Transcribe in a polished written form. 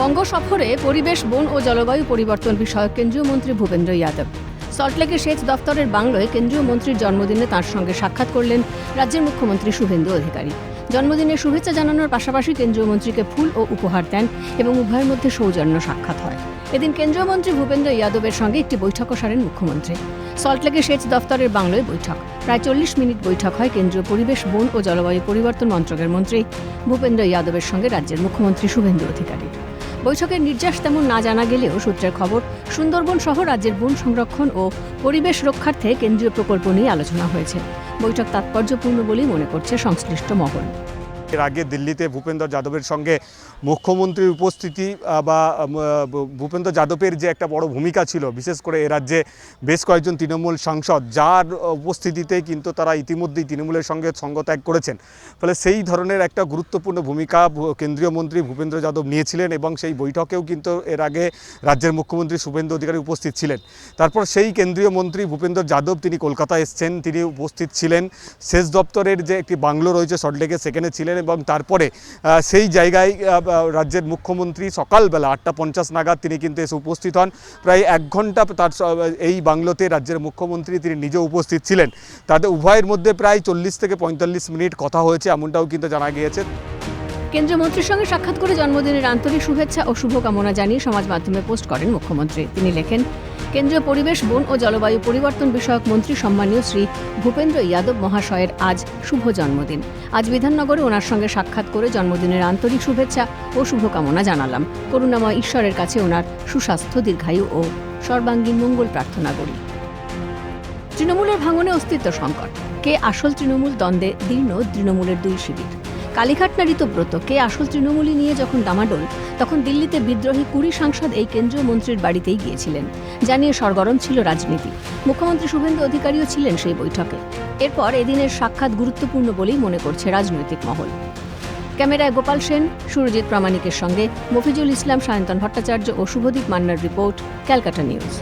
বঙ্গ সফরে পরিবেশ, বন ও জলবায়ু পরিবর্তন বিষয়ক কেন্দ্রীয় মন্ত্রী ভূপেন্দ্র যাদব সল্টলেকের সেচ দফতরের বাংলোয় কেন্দ্রীয় মন্ত্রীর জন্মদিনে তাঁর সঙ্গে সাক্ষাৎ করলেন রাজ্যের মুখ্যমন্ত্রী শুভেন্দু অধিকারী। জন্মদিনের শুভেচ্ছা জানানোর পাশাপাশি কেন্দ্রীয় মন্ত্রীকে ফুল ও উপহার দেন এবং উভয়ের মধ্যে সৌজন্য সাক্ষাৎ হয়। এদিন কেন্দ্রীয় মন্ত্রী ভূপেন্দ্র যাদবের সঙ্গে একটি বৈঠকও সারেন মুখ্যমন্ত্রী। সল্টলেকের সেচ দফতরের বাংলোয় বৈঠক। প্রায় 40 মিনিট বৈঠক হয় কেন্দ্রীয় পরিবেশ, বন ও জলবায়ু পরিবর্তন মন্ত্রকের মন্ত্রী ভূপেন্দ্র যাদবের সঙ্গে রাজ্যের মুখ্যমন্ত্রী শুভেন্দু অধিকারী। বৈঠকের নির্যাস তেমন না জানা গেলেও সূত্রের খবর, সুন্দরবন সহ রাজ্যের বন সংরক্ষণ ও পরিবেশ রক্ষার্থে কেন্দ্রীয় প্রকল্প নিয়ে আলোচনা হয়েছে। বৈঠক তাৎপর্যপূর্ণ বলেই মনে করছে সংশ্লিষ্ট মহল। এর আগে দিল্লিতে ভূপেন্দ্র যাদবের সঙ্গে মুখ্যমন্ত্রীর উপস্থিতি বা ভূপেন্দ্র যাদবের যে একটা বড় ভূমিকা ছিল, বিশেষ করে এ রাজ্যে বেশ কয়েকজন তৃণমূল সাংসদ যার উপস্থিতিতে কিন্তু তারা ইতিমধ্যেই তৃণমূলের সঙ্গে সঙ্গত্যাগ করেছেন। ফলে সেই ধরনের একটা গুরুত্বপূর্ণ ভূমিকা কেন্দ্রীয় মন্ত্রী ভূপেন্দ্র যাদব নিয়েছিলেন এবং সেই বৈঠকেও কিন্তু এর আগে রাজ্যের মুখ্যমন্ত্রী শুভেন্দু অধিকারী উপস্থিত ছিলেন। তারপর সেই কেন্দ্রীয় মন্ত্রী ভূপেন্দ্র যাদব তিনি কলকাতা এসছেন, তিনি উপস্থিত ছিলেন। সেচ দপ্তরের যে একটি বাংলো রয়েছে সল্টলেকে, সেখানে ছিলেন এবং তারপরে সেই জায়গায় রাজ্যের মুখ্যমন্ত্রী সকালবেলা 8:50 নাগাদ তিনি কিন্তু এসে উপস্থিত হন। প্রায় 1 ঘন্টা তার এই বাংলোতে রাজ্যের মুখ্যমন্ত্রী তিনি নিজে উপস্থিত ছিলেন। তাদের উভয়ের মধ্যে প্রায় 40 থেকে 45 মিনিট কথা হয়েছে, এমনটাও কিন্তু জানা গিয়েছে। কেন্দ্রীয় মন্ত্রীর সঙ্গে সাক্ষাৎ করে জন্মদিনের আন্তরিক শুভেচ্ছা ও শুভকামনা জানিয়ে সমাজ মাধ্যমে পোস্ট করেন মুখ্যমন্ত্রী। তিনি লেখেন, কেন্দ্রীয় পরিবেশ, বন ও জলবায়ু পরিবর্তন বিষয়ক মন্ত্রী সম্মানীয় শ্রী ভূপেন্দ্র যাদব মহাশয়ের আজ শুভ জন্মদিন। আজ বিধাননগরে ওনার সঙ্গে সাক্ষাৎ করে জন্মদিনের আন্তরিক শুভেচ্ছা ও শুভকামনা জানালাম। করুণাময় ঈশ্বরের কাছে ওনার সুস্বাস্থ্য, দীর্ঘায়ু ও সর্বাঙ্গীন মঙ্গল প্রার্থনা করি। তৃণমূলের ভাঙনে অস্তিত্ব সংকট, কে আসল তৃণমূল দ্বন্দ্বে দীর্ণ তৃণমূলের 2 শিবির। কালীঘাট না ঋতব্রত, কে আসল তৃণমূলী নিয়ে যখন ডামাডোল, তখন দিল্লিতে বিদ্রোহী 20 সাংসদ এই কেন্দ্রীয় মন্ত্রীর বাড়িতেই গিয়েছিলেন। জানিয়ে সরগরম ছিল রাজনীতি। মুখ্যমন্ত্রী শুভেন্দু অধিকারীও ছিলেন সেই বৈঠকে। এরপর এদিনের সাক্ষাৎ গুরুত্বপূর্ণ বলেই মনে করছে রাজনৈতিক মহল। ক্যামেরায় গোপাল সেন, সুরজিৎ প্রামাণিকের সঙ্গে মফিজুল ইসলাম, সায়ন্তন ভট্টাচার্য ও শুভদীপ মান্নার রিপোর্ট, ক্যালকাটা নিউজ।